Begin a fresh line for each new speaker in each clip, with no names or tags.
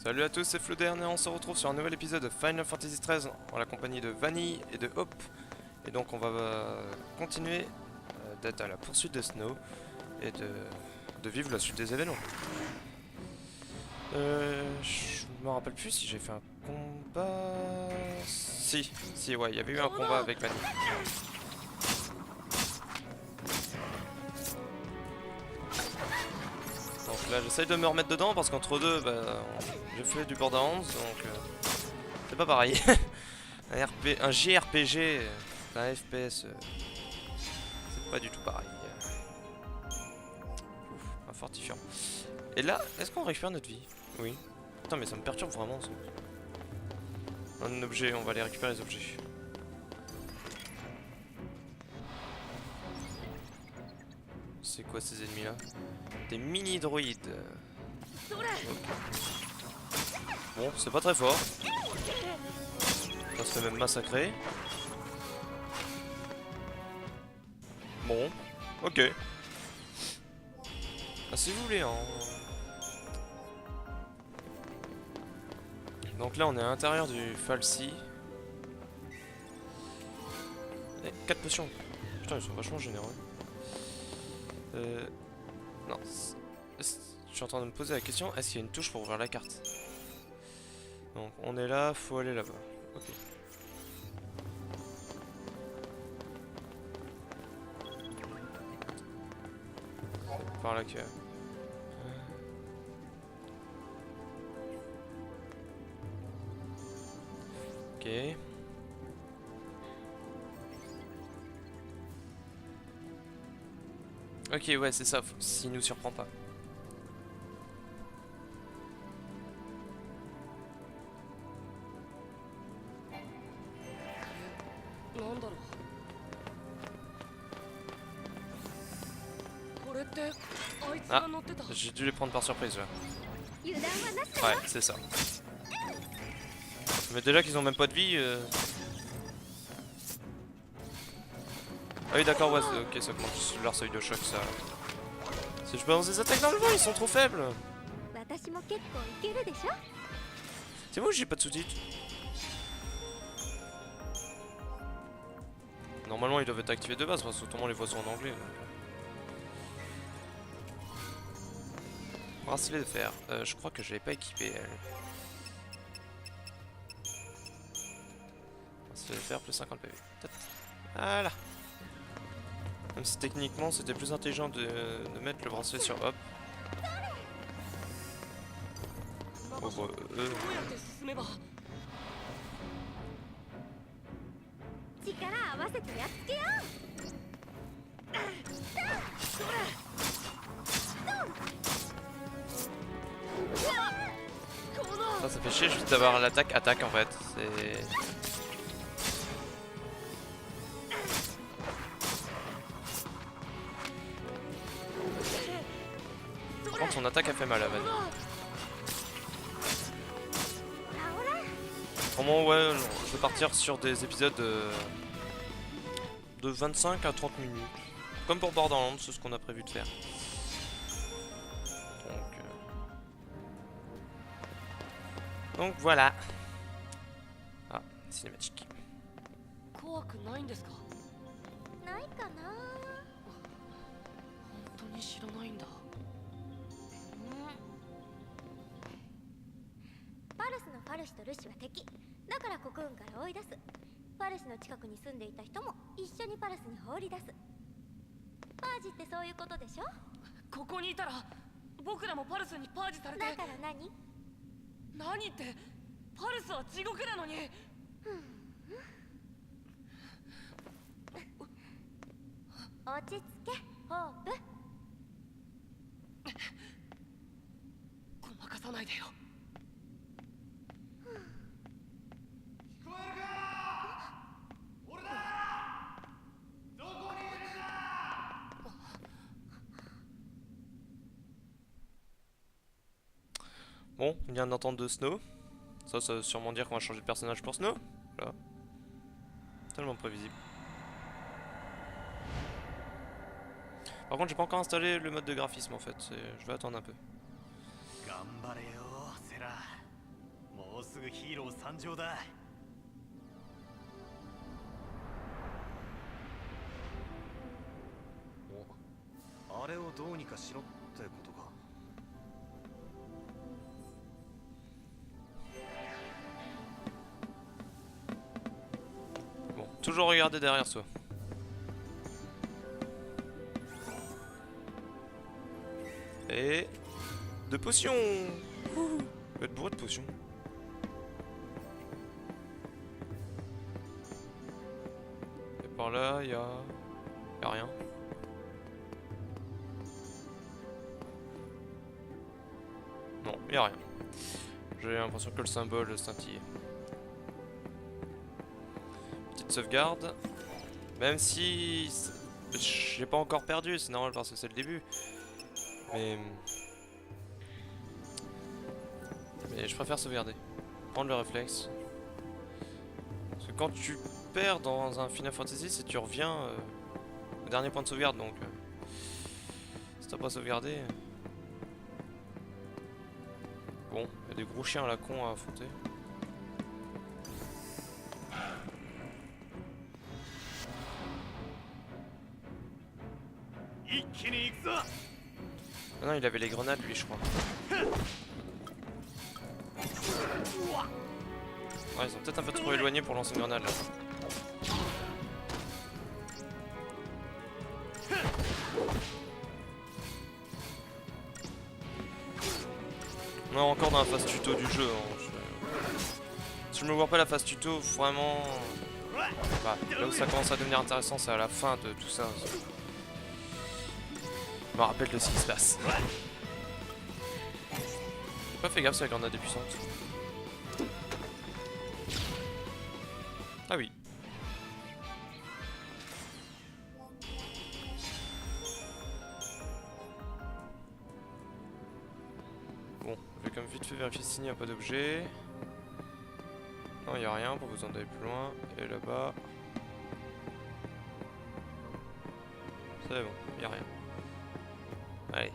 Salut à tous, c'est Floodern et on se retrouve sur un nouvel épisode de Final Fantasy XIII en la compagnie de Vanille et de Hope. Et donc on va continuer d'être à la poursuite de Snow et de vivre la suite des événements. Je me rappelle plus si j'ai fait un combat... Si, ouais, il y avait eu un combat avec Vanille. Donc là j'essaye de me remettre dedans parce qu'entre deux, j'ai fait du Borderlands donc c'est pas pareil. Un JRPG d'un FPS, c'est pas du tout pareil. Ouf, un fortifiant. Et là, est-ce qu'on récupère notre vie? Oui. Putain, mais ça me perturbe vraiment ça. Un objet, on va aller récupérer les objets. C'est quoi ces ennemis là? Des mini droïdes. Okay. Bon, c'est pas très fort. Ça se fait même massacrer. Bon, ok. Ah, si vous voulez, hein. Donc là, on est à l'intérieur du Falsi. Et 4 potions. Putain, ils sont vachement généreux. Non. Je suis en train de me poser la question, est-ce qu'il y a une touche pour ouvrir la carte? Donc, on est là, faut aller là-bas. Ok. C'est par là que... Ok. Ok, ouais, c'est ça, s'il nous surprend pas. Ah, j'ai dû les prendre par surprise là. Ouais, c'est ça. Mais déjà qu'ils ont même pas de vie. Ah oui d'accord, ouais, ok, ça commence leur seuil de choc ça. Si je balance des attaques dans le vent, ils sont trop faibles. C'est moi ou j'ai pas de sous-titres? Normalement ils doivent être activés de base parce que autrement les voix sont en anglais. Bracelet de fer, je crois que je l'ai pas équipé elle. Bracelet de fer plus 50 PV. Voilà. Même si techniquement c'était plus intelligent de mettre le bracelet sur Hop. Oh bah ça fait chier juste d'avoir l'attaque en fait. C'est... Par contre son attaque a fait mal à Vanille. Vraiment ouais, je vais partir sur des épisodes de 25 à 30 minutes. Comme pour Borderlands, c'est ce qu'on a prévu de faire. Donc voilà. Ah, cinématique. Bon, il vient d'entendre de Snow. Ça veut sûrement dire qu'on va changer de personnage pour Snow. Voilà. Tellement prévisible. Par contre, j'ai pas encore installé le mode de graphisme en fait. Je vais attendre un peu.
うすぐヒーロー参上だ。お、あれをどうにかしろってことか。
Bon, toujours regarder derrière soi. Et... de potions. Faut être bourré de potions. Et par là, y a rien. Non, y a rien. J'ai l'impression que le symbole scintille. Petite sauvegarde. Même si... j'ai pas encore perdu, c'est normal parce que c'est le début. Mais je préfère sauvegarder. Prendre le réflexe. Parce que quand tu perds dans un Final Fantasy, c'est tu reviens au dernier point de sauvegarde. Donc si t'as pas sauvegardé... Bon, il y a des gros chiens à la con à affronter. Ah non, il avait les grenades lui, je crois. Ouais, ils sont peut-être un peu trop éloignés pour lancer une grenade là. On est encore dans la phase tuto du jeu. Hein. Si je me vois pas la phase tuto, vraiment... Bah, là où ça commence à devenir intéressant, c'est à la fin de tout ça. Je me rappelle de ce qui se passe. J'ai pas fait gaffe si la grenade est puissante. Ah oui. Bon, je vais comme vite fait vérifier s'il n'y a pas d'objet. Non, il n'y a rien, pas besoin d'aller plus loin. Et là-bas... c'est bon, il n'y a rien. Allez.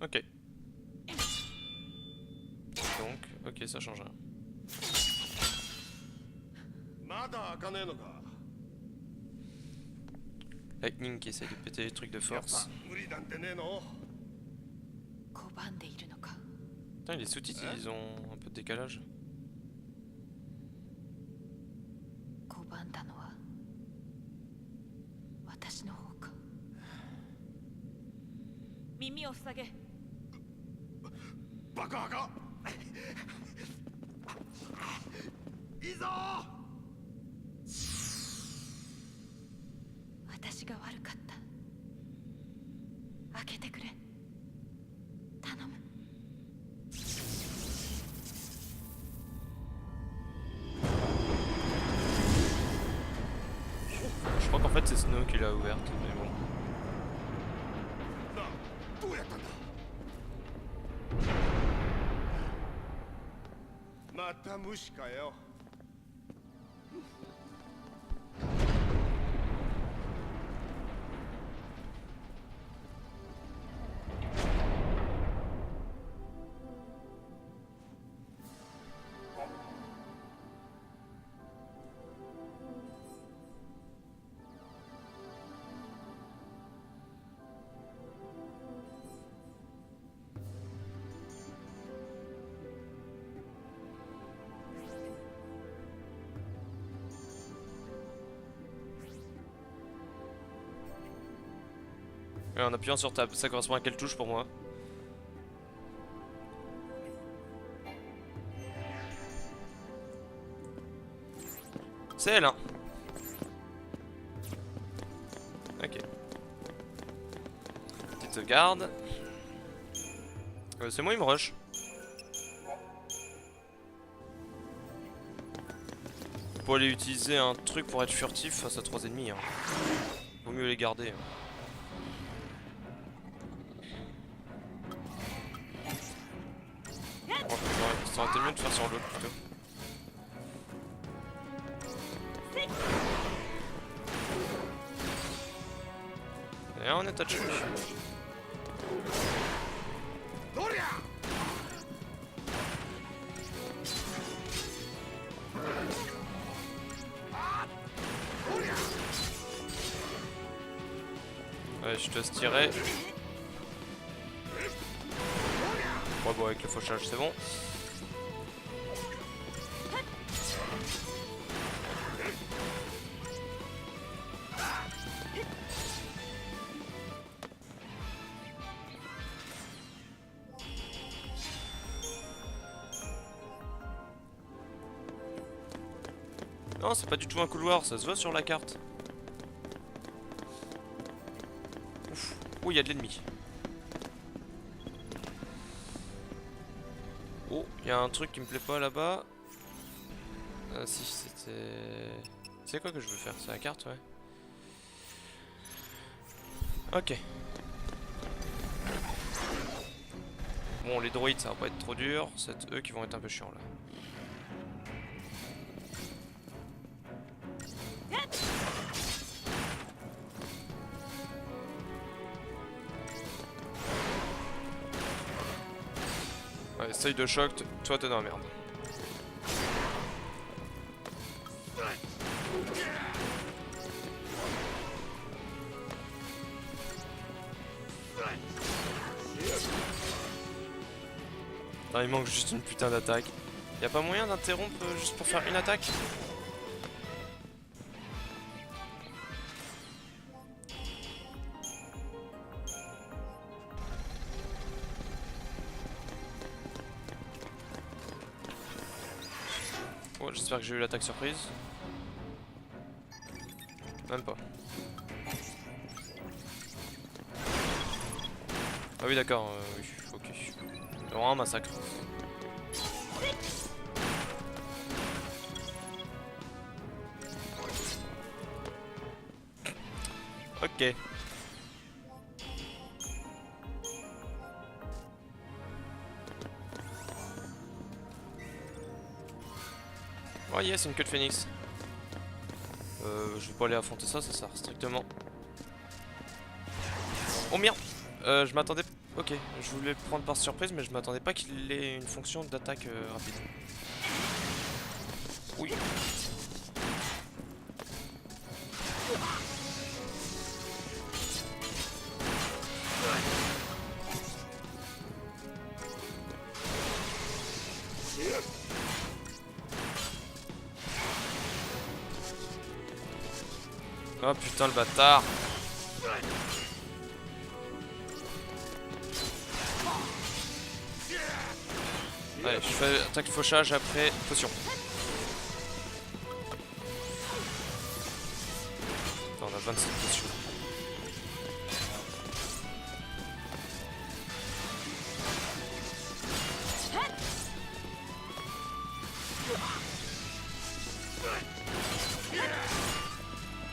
Ok. Donc, ok, ça change rien. Lightning qui essaie de péter les trucs de force. Putain, les sous-titres, ils ont un peu de décalage. Je crois qu'en fait c'est Snow qui l'a ouverte, mais bon. Et en appuyant sur Tab, ça correspond à quelle touche pour moi? C'est elle, hein. Ok. Petite sauvegarde. C'est moi, il me rush. Faut aller utiliser un truc pour être furtif face à 3 ennemis. Hein. Vaut mieux les garder. Hein. Oh, ça aurait été mieux de faire sur l'autre plutôt. Et on est touché. Ouais, je te laisse tirer. Ouais, bon, avec le fauchage, c'est bon. Non, c'est pas du tout un couloir, ça se voit sur la carte. Ouf. Oh, il y a de l'ennemi. Oh, il y a un truc qui me plaît pas là-bas. Ah si, c'était... C'est quoi que je veux faire? C'est la carte, ouais. Ok. Bon, les droïdes, ça va pas être trop dur. C'est eux qui vont être un peu chiants, là. Ouais, seuil de choc, toi t'es dans la merde. Non, il manque juste une putain d'attaque. Y'a pas moyen d'interrompre juste pour faire une attaque? Oh, j'espère que j'ai eu l'attaque surprise. Même pas. Ah oui d'accord, oui, ok. C'est vraiment un massacre. Ok. Oh yes, une queue de phénix. Je vais pas aller affronter ça, ça sert strictement. Oh merde. Je m'attendais... Ok, je voulais le prendre par surprise, mais je m'attendais pas qu'il ait une fonction d'attaque rapide. Oui. Oh putain le bâtard. Allez, je fais attaque fauchage après potion. Attends, on a 27 potions.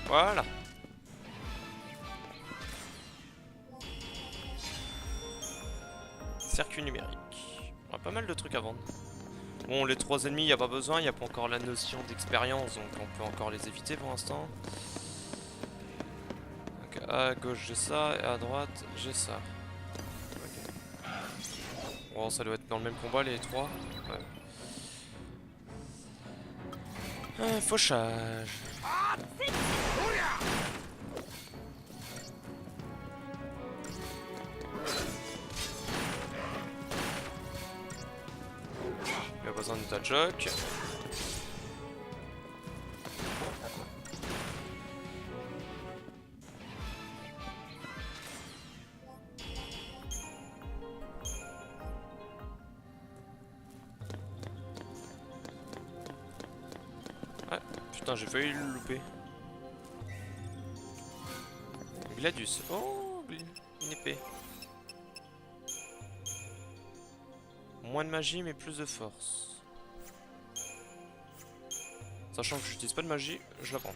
Voilà. Circuit numérique. On a pas mal de trucs à vendre. Bon, les 3 ennemis, y a pas besoin, y a pas encore la notion d'expérience, donc on peut encore les éviter pour l'instant. Donc à gauche j'ai ça, et à droite j'ai ça. Ok. Bon, ça doit être dans le même combat les 3. Ouais. Fauchage. Il a besoin de ta joke. Putain, j'ai failli le louper. Gladius. Oh, une épée. Moins de magie, mais plus de force. Sachant que j'utilise pas de magie, je la prends.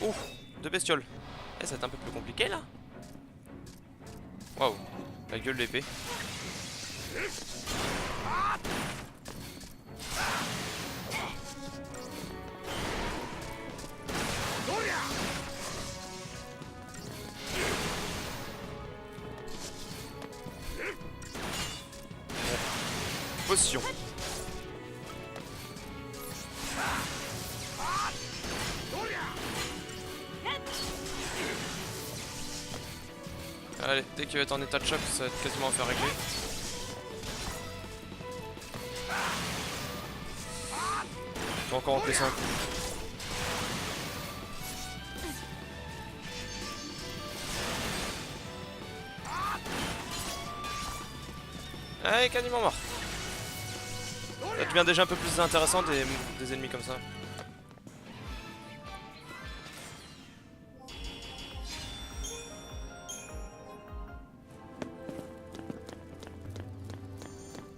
Ouh, deux bestioles. Eh, c'est un peu plus compliqué là. Waouh, la gueule de l'épée. Potion. Allez, dès qu'il va être en état de choc, ça va être quasiment à faire régler. Faut encore en placer un coup. Allez, quasiment mort. Ça devient déjà un peu plus intéressant des ennemis comme ça.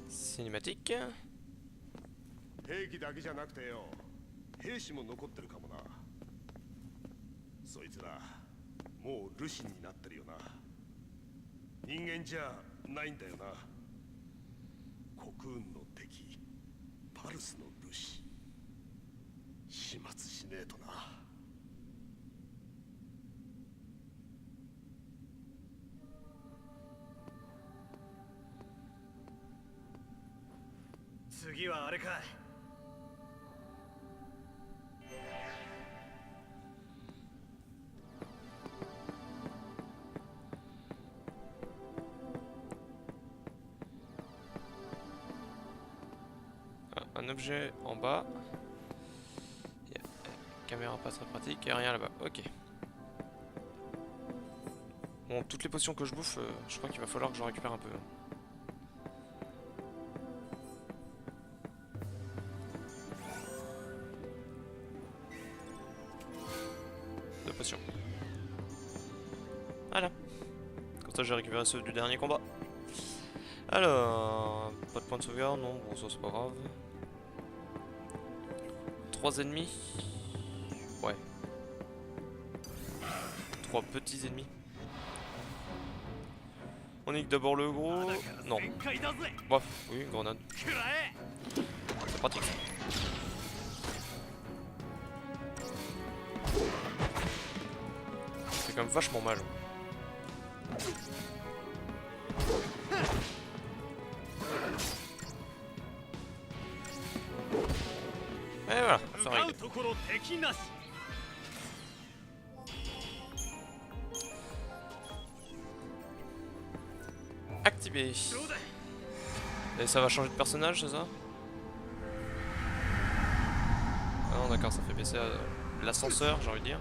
Cinématique.
兵器だけじゃなくてよ、兵士も残ってるかもな。そいつらもうルシになってるよな。人間じゃないんだよな。国運の敵パルスのルシ、始末しねえとな。
次はあれかい。
Un objet en bas. Caméra pas très pratique et rien là-bas. Ok. Bon, toutes les potions que je bouffe, je crois qu'il va falloir que j'en récupère un peu. Deux potions. Voilà. Comme ça, j'ai récupéré ceux du dernier combat. Alors, pas de point de sauvegarde, non, bon, ça c'est pas grave. 3 ennemis. Ouais. 3 petits ennemis. On nique d'abord le gros. Non. Bref, oui, une grenade. C'est pratique ça. C'est quand même vachement mal. Et voilà, ça règle. Activé. Et ça va changer de personnage, c'est ça? Ah non, d'accord, ça fait baisser l'ascenseur, j'ai envie de dire.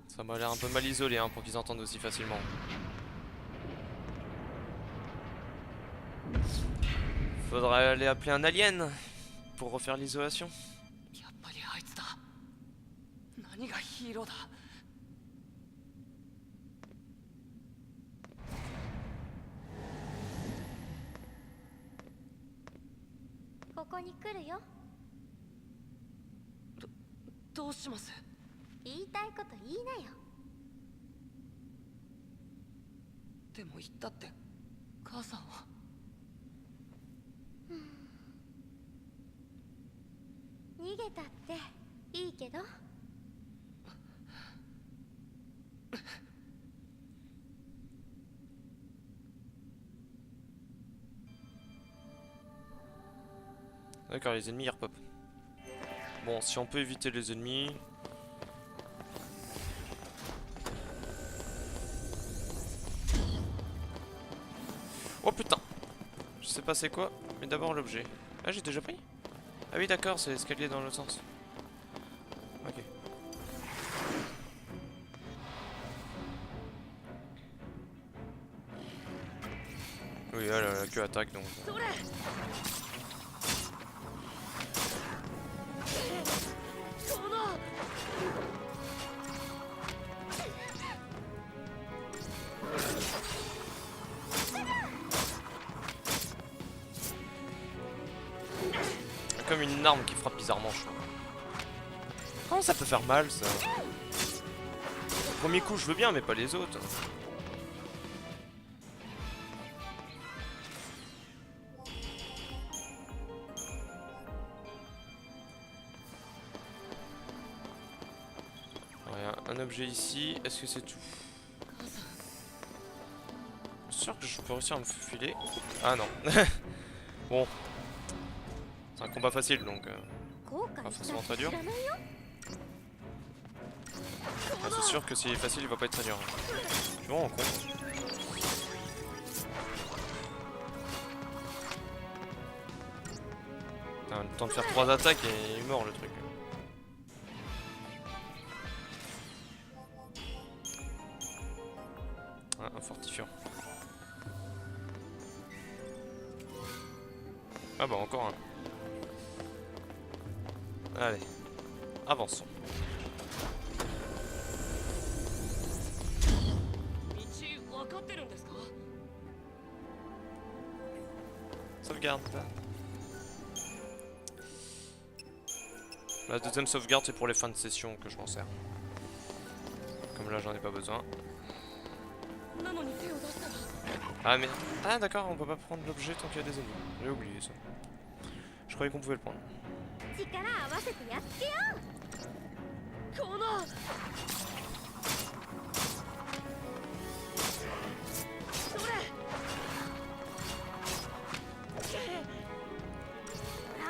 Ça m'a l'air un peu mal isolé hein, pour qu'ils entendent aussi facilement. Faudrait aller appeler un alien pour refaire l'isolation.
ここに来るよ。
どうします？
言いたいこと言いなよ。
でも言ったって母さんは。
逃げたっていいけど。
D'accord, les ennemis ils repop. Bon, si on peut éviter les ennemis. Oh putain! Je sais pas c'est quoi, mais d'abord l'objet. Ah, j'ai déjà pris? Ah oui, d'accord, c'est l'escalier dans l'autre sens. Ok. Oui, là, la queue attaque donc. Comme une arme qui frappe bizarrement, je trouve. Comment ça peut faire mal ça? Le premier coup je veux bien mais pas les autres. Un objet ici, est-ce que c'est tout? Je suis sûr que je peux réussir à me faufiler. Ah non. Bon. C'est un combat facile donc pas forcément très dur. Ah, c'est sûr que s'il est facile il va pas être très dur. Je suis vraiment con. Putain, le temps de faire 3 attaques et il est mort le truc. Ah, un fortifiant. Ah bah encore un. Allez, avançons. Sauvegarde. La deuxième sauvegarde c'est pour les fins de session que je m'en sers. Comme là j'en ai pas besoin. Ah mais... Ah d'accord, on peut pas prendre l'objet tant qu'il y a des ennemis. J'ai oublié ça. Je croyais qu'on pouvait le prendre.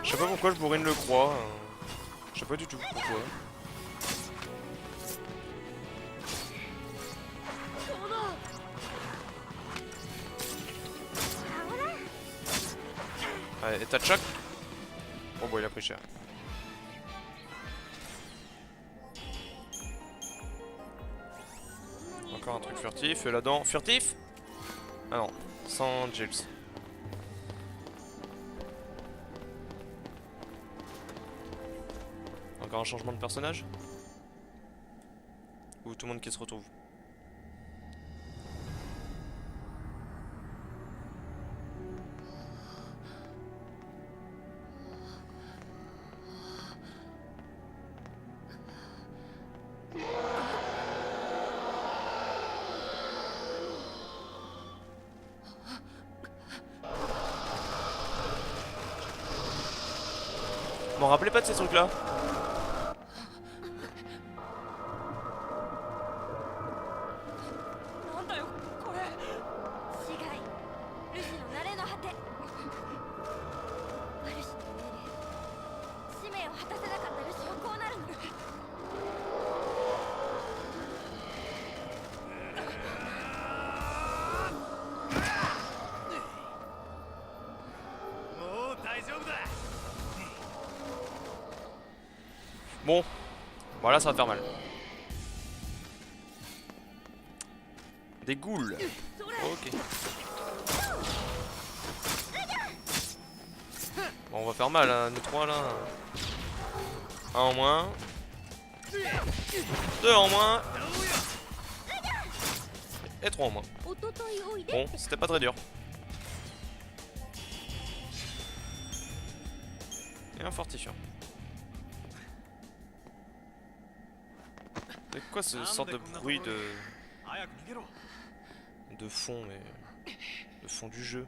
Je sais pas pourquoi je bourrine le croix. Je sais pas du tout pourquoi. Allez, et t'as Chuck. Oh bah il a pris cher. Encore un truc furtif, et là-dedans... Furtif? Ah non, sans Giles. Encore un changement de personnage? Ou tout le monde qui se retrouve? M'en rappelez pas de ces trucs là. Bon, voilà, ça va faire mal. Des ghouls. Ok. Bon, on va faire mal, hein, nous trois là. Un en moins. 2 en moins. Et 3 en moins. Bon, c'était pas très dur. Et un fortifiant. C'est quoi ce sorte de bruit de fond, mais de fond du jeu?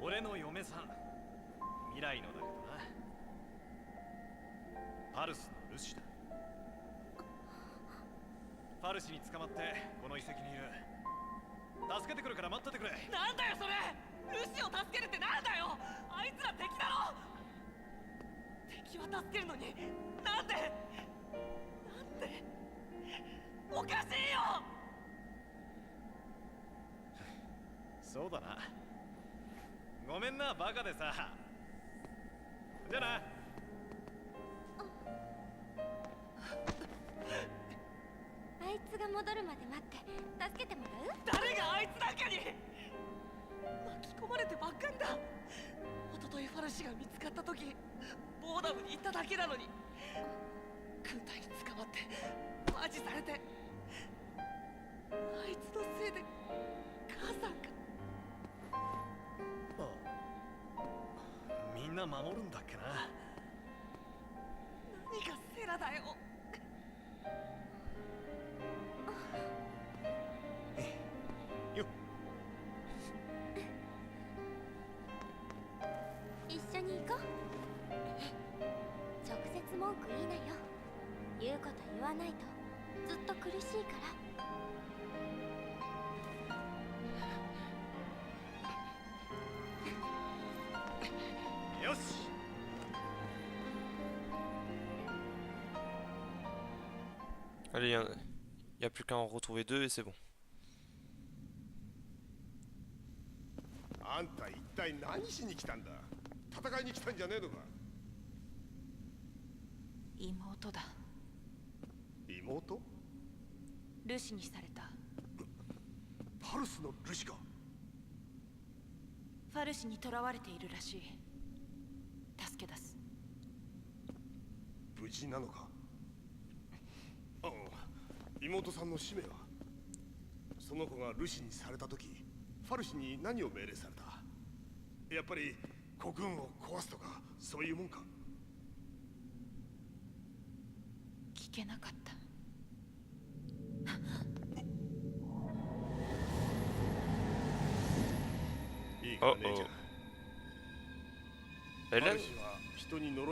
俺の嫁さん、未来のだけどな。パルスのルシだ。パルシに捕まってこの遺跡にいる。助けてくるから待っててくれ。
なんだよそれ。ルシを助けるってなんだよ。あいつら敵だろ。敵は助けるのになんでおかしいよ。
そうだな。ごめんな、バカでさ。じゃあな。
あいつが戻るまで待って助けてもらう？
誰があいつなんかに巻き込まれてばっかりだ。一昨日ファルシが見つかった時ボーダムに行っただけなのに軍隊に捕まってマジされて、あいつのせいで母さんが。
みんな守るんだっけな。
何がセラだよ。
よっ。
一緒に行こう。直接文句言いなよ。言うこと言わないとずっと苦しいから。
よし。
Allez, il n'y a plus qu'à en retrouver 2 et c'est bon.
あんた一体何しに来たんだ？戦いに来たんじゃねえのか？
妹だ。
妹？
ルシにされた。
パルスのルシか？
ファルシに囚われているらしい。助け出す。
無事なのか？ああ、妹さんの使命は？その子がルシにされた時、ファルシに何を命令された？やっぱり国軍を壊すとかそういうもんか？
聞けなかった。
いいか姉ちゃん。
Hélène,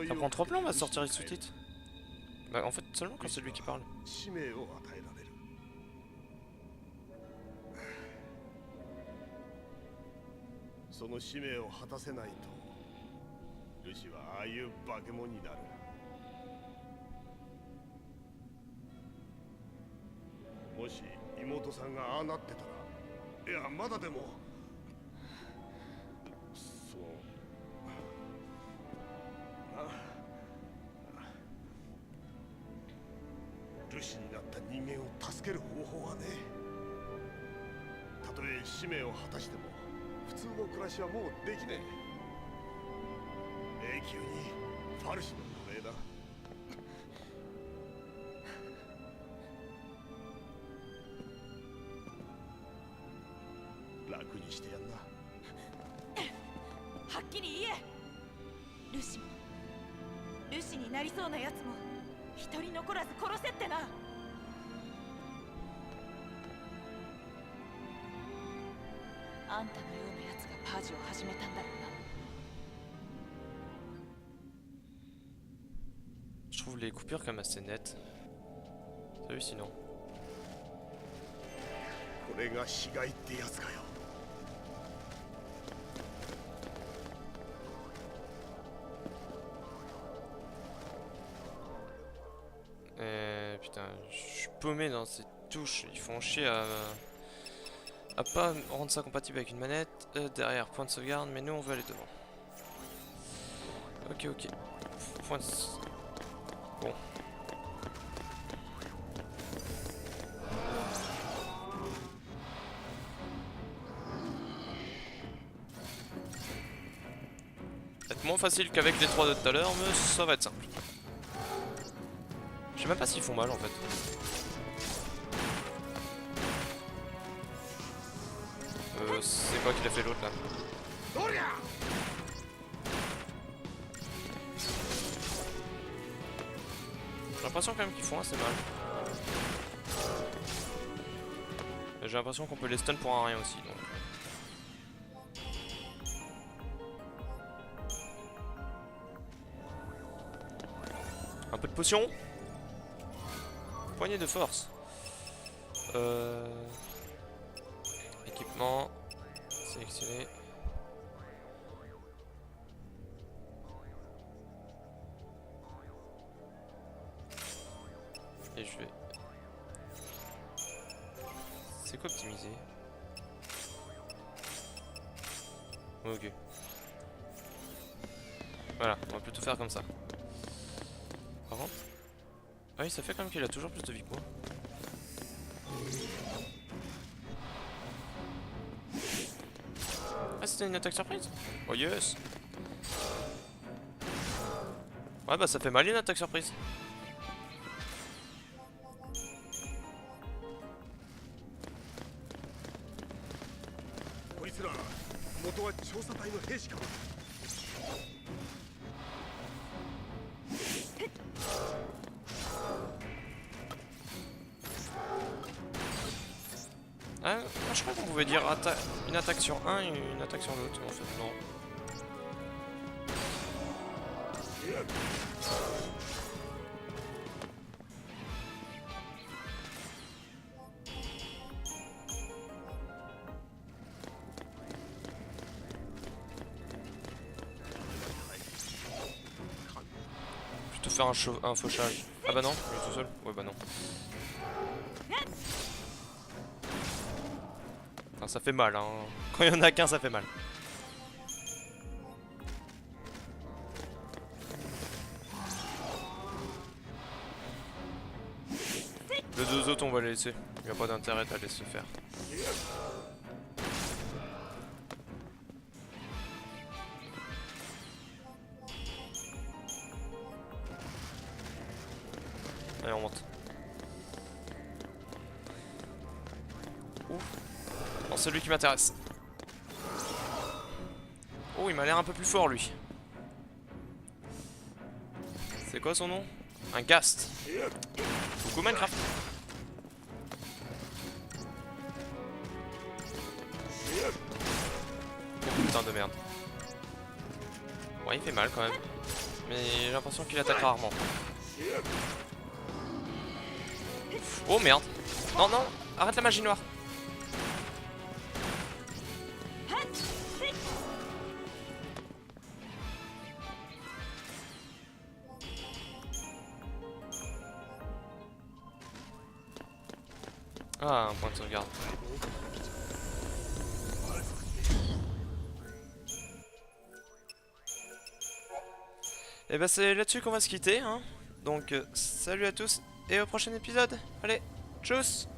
ça prend 3 plans, on va sortir les sous-titres. Bah en fait seulement quand c'est lui qui parle.
使命を与えられる。その使命を果たせないとルシはああいう化け物になる。もし妹さんがああなってたら、いやまだでもそうルシになった人間を助ける方法はね、たとえ使命を果たしても普通の暮らしはもうできねえ。永久にファルシの奴隷だ。楽にしてやんな。
はっきり言え。ルシもルシになりそうなやつも一人残らず殺せってな。あんたのようなやつがパージを始めたんだろうな。
Je trouve les coupures quand même assez nettes. C'est hallucinant.
これが死骸ってやつかよ。
Putain, je suis paumé dans ces touches. Ils font chier à pas rendre ça compatible avec une manette. Derrière, point de sauvegarde, mais nous on veut aller devant. Ok, ok. Point de... Bon. Être moins facile qu'avec les 3 de tout à l'heure, mais ça va être simple. Je sais même pas s'ils font mal en fait. C'est quoi qu'il a fait l'autre là? J'ai l'impression quand même qu'ils font assez mal. J'ai l'impression qu'on peut les stun pour un rien aussi donc. peu de potion. Poignée de force. Équipement. Sélectionné. Et je vais... C'est quoi optimiser? Ok. Voilà, on va plutôt faire comme ça. Par contre... Ah oui, ça fait quand même qu'il a toujours plus de vie que moi. Ah, c'était une attaque surprise? Oh yes! Ouais, bah ça fait mal une attaque surprise.
こいつら元は調査隊の兵士か。
Ah, moi je crois qu'on pouvait dire une attaque sur un et une attaque sur l'autre. En fait, non. Plutôt faire un fauchage. Ah bah non, il est tout seul. Ouais bah non. Ah, ça fait mal, hein. Quand il y en a qu'un, ça fait mal. Les deux autres, on va les laisser. Il n'y a pas d'intérêt à laisser faire. Allez, on monte. Ouf. Non, c'est lui qui m'intéresse. Oh, il m'a l'air un peu plus fort, lui. C'est quoi son nom? Un Ghast. Coucou Minecraft. Oh putain de merde. Ouais, il fait mal quand même. Mais j'ai l'impression qu'il attaque rarement. Oh merde. Non, non, arrête la magie noire. Ah, un point de sauvegarde. Et bah c'est là-dessus qu'on va se quitter, hein. Donc salut à tous et au prochain épisode. Allez, tchuss.